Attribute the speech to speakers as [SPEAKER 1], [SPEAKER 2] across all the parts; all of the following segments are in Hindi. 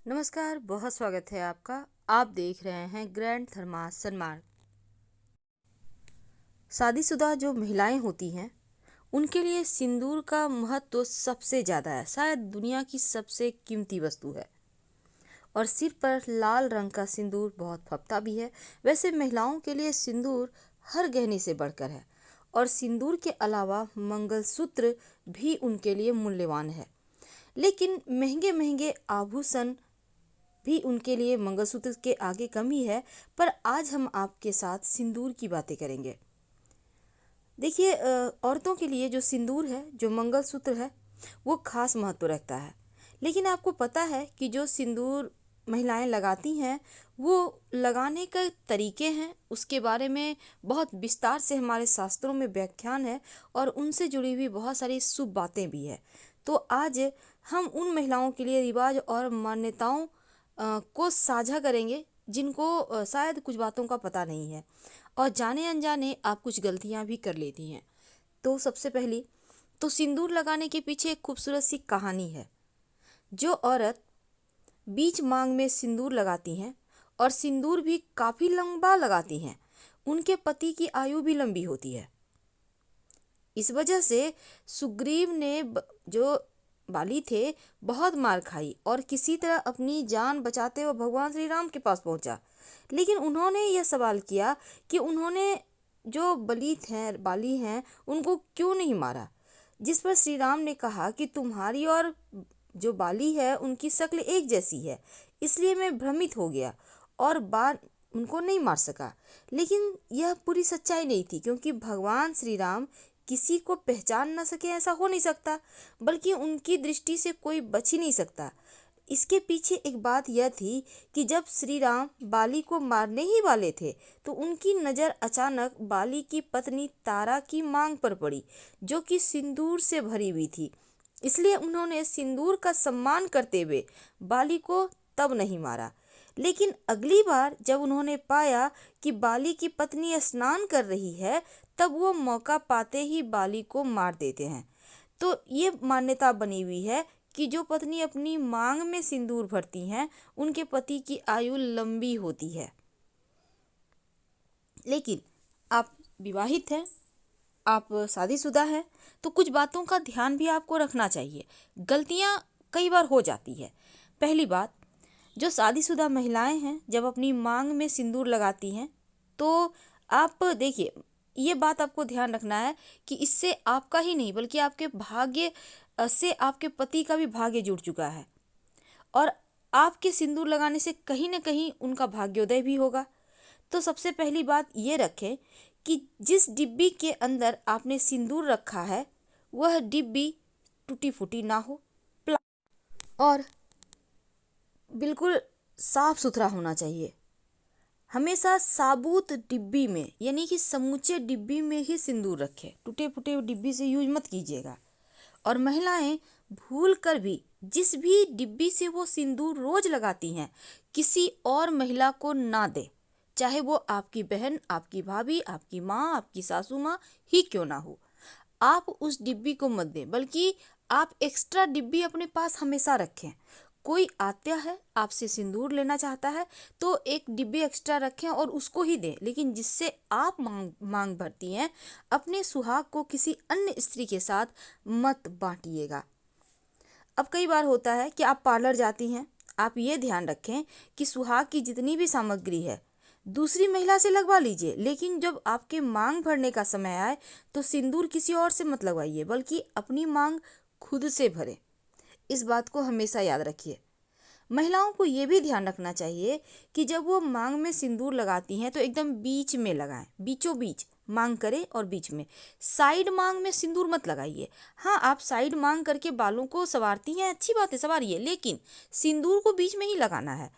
[SPEAKER 1] नमस्कार, बहुत स्वागत है आपका। आप देख रहे हैं ग्रैंड थर्मास सन्मार्ग। शादीशुदा जो महिलाएं होती हैं उनके लिए सिंदूर का महत्व तो सबसे ज़्यादा है, शायद दुनिया की सबसे कीमती वस्तु है। और सिर पर लाल रंग का सिंदूर बहुत फबता भी है। वैसे महिलाओं के लिए सिंदूर हर गहने से बढ़कर है और सिंदूर के अलावा मंगलसूत्र भी उनके लिए मूल्यवान है। लेकिन महंगे महंगे आभूषण भी उनके लिए मंगलसूत्र के आगे कम ही है। पर आज हम आपके साथ सिंदूर की बातें करेंगे। देखिए, औरतों के लिए जो सिंदूर है, जो मंगलसूत्र है, वो खास महत्व रखता है। लेकिन आपको पता है कि जो सिंदूर महिलाएं लगाती हैं वो लगाने के तरीके हैं, उसके बारे में बहुत विस्तार से हमारे शास्त्रों में व्याख्यान है और उनसे जुड़ी हुई बहुत सारी शुभ बातें भी है। तो आज हम उन महिलाओं के लिए रिवाज और मान्यताओं को साझा करेंगे जिनको शायद कुछ बातों का पता नहीं है और जाने अनजाने आप कुछ गलतियां भी कर लेती हैं। तो सबसे पहली तो सिंदूर लगाने के पीछे एक खूबसूरत सी कहानी है। जो औरत बीच मांग में सिंदूर लगाती हैं और सिंदूर भी काफ़ी लंबा लगाती हैं, उनके पति की आयु भी लंबी होती है। इस वजह से सुग्रीव ने जो बाली थे बहुत मार खाई और किसी तरह अपनी जान बचाते हुए भगवान श्री राम के पास पहुंचा। लेकिन उन्होंने यह सवाल किया कि उन्होंने जो बाली हैं उनको क्यों नहीं मारा। जिस पर श्री राम ने कहा कि तुम्हारी और जो बाली है उनकी शक्ल एक जैसी है, इसलिए मैं भ्रमित हो गया और बार उनको नहीं मार सका। लेकिन यह पूरी सच्चाई नहीं थी, क्योंकि भगवान श्री राम किसी को पहचान ना सके ऐसा हो नहीं सकता, बल्कि उनकी दृष्टि से कोई बच ही नहीं सकता। इसके पीछे एक बात यह थी कि जब श्री राम बाली को मारने ही वाले थे तो उनकी नज़र अचानक बाली की पत्नी तारा की मांग पर पड़ी, जो कि सिंदूर से भरी हुई थी। इसलिए उन्होंने सिंदूर का सम्मान करते हुए बाली को तब नहीं मारा। लेकिन अगली बार जब उन्होंने पाया कि बाली की पत्नी स्नान कर रही है, तब वो मौका पाते ही बाली को मार देते हैं। तो ये मान्यता बनी हुई है कि जो पत्नी अपनी मांग में सिंदूर भरती हैं उनके पति की आयु लंबी होती है। लेकिन आप विवाहित हैं, आप शादीशुदा हैं, तो कुछ बातों का ध्यान भी आपको रखना चाहिए। गलतियां कई बार हो जाती है। पहली बात, जो शादीशुदा महिलाएं हैं जब अपनी मांग में सिंदूर लगाती हैं तो आप देखिए, ये बात आपको ध्यान रखना है कि इससे आपका ही नहीं बल्कि आपके भाग्य से आपके पति का भी भाग्य जुड़ चुका है और आपके सिंदूर लगाने से कहीं ना कहीं उनका भाग्योदय भी होगा। तो सबसे पहली बात ये रखें कि जिस डिब्बी के अंदर आपने सिंदूर रखा है वह डिब्बी टूटी फूटी ना हो, और बिल्कुल साफ सुथरा होना चाहिए। हमेशा साबुत डिब्बी में, यानी कि समूचे डिब्बी में ही सिंदूर रखें, टूटे फूटे डिब्बी से यूज मत कीजिएगा। और महिलाएं भूल कर भी जिस भी डिब्बी से वो सिंदूर रोज लगाती हैं किसी और महिला को ना दे, चाहे वो आपकी बहन, आपकी भाभी, आपकी माँ, आपकी सासू माँ ही क्यों ना हो। आप उस डिब्बी को मत दें, बल्कि आप एक्स्ट्रा डिब्बी अपने पास हमेशा रखें। कोई आता है आपसे सिंदूर लेना चाहता है तो एक डिब्बी एक्स्ट्रा रखें और उसको ही दें, लेकिन जिससे आप मांग भरती हैं अपने सुहाग को किसी अन्य स्त्री के साथ मत बांटिएगा। अब कई बार होता है कि आप पार्लर जाती हैं, आप ये ध्यान रखें कि सुहाग की जितनी भी सामग्री है दूसरी महिला से लगवा लीजिए, लेकिन जब आपके मांग भरने का समय आए तो सिंदूर किसी और से मत लगवाइए, बल्कि अपनी मांग खुद से भरें। इस बात को हमेशा याद रखिए। महिलाओं को ये भी ध्यान रखना चाहिए कि जब वो मांग में सिंदूर लगाती हैं तो एकदम बीच में लगाएं, बीचों बीच मांग करें और बीच में। साइड मांग में सिंदूर मत लगाइए। हाँ, आप साइड मांग करके बालों को संवारती हैं, अच्छी बात है, संवारिए, लेकिन सिंदूर को बीच में ही लगाना है,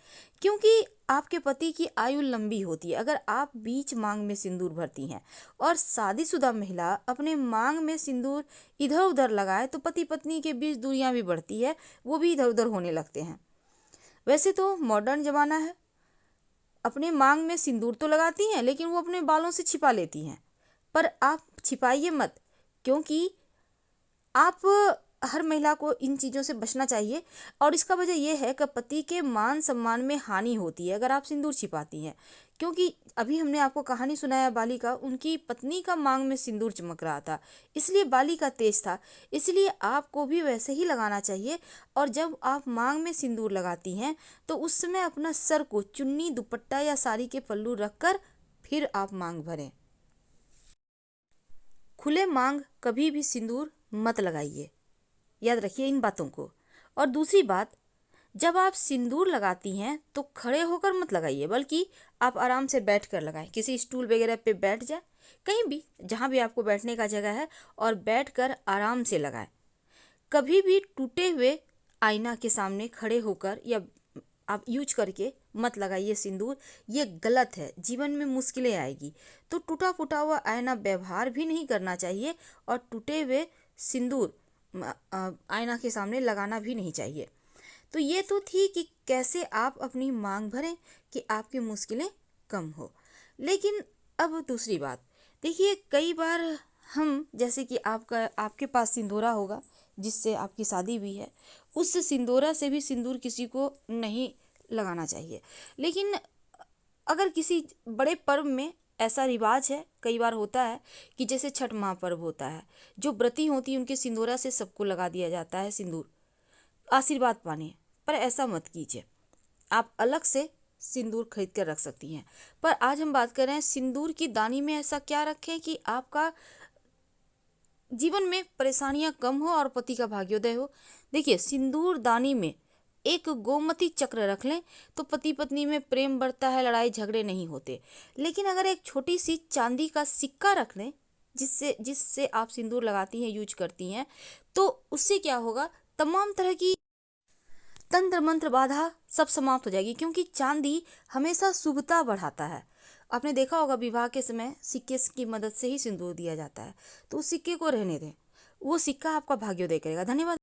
[SPEAKER 1] क्योंकि आपके पति की आयु लंबी होती है अगर आप बीच मांग में सिंदूर भरती हैं। और शादीशुदा महिला अपने मांग में सिंदूर इधर उधर लगाए तो पति पत्नी के बीच दूरियां भी बढ़ती है, वो भी इधर उधर होने लगते हैं। वैसे तो मॉडर्न ज़माना है, अपने मांग में सिंदूर तो लगाती हैं लेकिन वो अपने बालों से छिपा लेती हैं, पर आप छिपाइए मत, क्योंकि आप हर महिला को इन चीज़ों से बचना चाहिए। और इसका वजह यह है कि पति के मान सम्मान में हानि होती है अगर आप सिंदूर छिपाती हैं। क्योंकि अभी हमने आपको कहानी सुनाया बाली का, उनकी पत्नी का मांग में सिंदूर चमक रहा था, इसलिए बाली का तेज था। इसलिए आपको भी वैसे ही लगाना चाहिए। और जब आप मांग में सिंदूर लगाती हैं तो उस समय अपना सर को चुन्नी, दुपट्टा या साड़ी के पल्लू रखकर फिर आप मांग भरें। खुले मांग कभी भी सिंदूर मत लगाइए, याद रखिए इन बातों को। और दूसरी बात, जब आप सिंदूर लगाती हैं तो खड़े होकर मत लगाइए, बल्कि आप आराम से बैठ कर लगाएं। किसी स्टूल वगैरह पे बैठ जाए, कहीं भी जहाँ भी आपको बैठने का जगह है, और बैठकर आराम से लगाएं। कभी भी टूटे हुए आईना के सामने खड़े होकर या आप यूज करके मत लगाइए सिंदूर, ये गलत है। जीवन में मुश्किलें आएगी, तो टूटा फूटा हुआ आईना व्यवहार भी नहीं करना चाहिए, और टूटे हुए सिंदूर आईना के सामने लगाना भी नहीं चाहिए। तो ये तो थी कि कैसे आप अपनी मांग भरें कि आपकी मुश्किलें कम हो। लेकिन अब दूसरी बात देखिए, कई बार हम, जैसे कि आपके पास सिंदूरा होगा जिससे आपकी शादी हुई है, उस सिंदूरा से भी सिंदूर किसी को नहीं लगाना चाहिए। लेकिन अगर किसी बड़े पर्व में ऐसा रिवाज है, कई बार होता है कि जैसे छठ महापर्व होता है, जो व्रती होती है उनके सिंदूरा से सबको लगा दिया जाता है सिंदूर आशीर्वाद पाने। पर ऐसा मत कीजिए, आप अलग से सिंदूर खरीद कर रख सकती हैं। पर आज हम बात कर रहे हैं सिंदूर की दानी में ऐसा क्या रखें कि आपका जीवन में परेशानियां कम हो और पति का भाग्योदय हो। देखिए, सिंदूर दानी में एक गोमती चक्र रख लें तो पति पत्नी में प्रेम बढ़ता है, लड़ाई झगड़े नहीं होते। लेकिन अगर एक छोटी सी चांदी का सिक्का रख लें, जिससे जिससे आप सिंदूर लगाती हैं, यूज करती हैं, तो उससे क्या होगा, तमाम तरह की तंत्र मंत्र बाधा सब समाप्त हो जाएगी। क्योंकि चांदी हमेशा शुभता बढ़ाता है। आपने देखा होगा विवाह के समय सिक्के की मदद से ही सिंदूर दिया जाता है, तो उस सिक्के को रहने दें, वो सिक्का आपका भाग्योदय करेगा। धन्यवाद।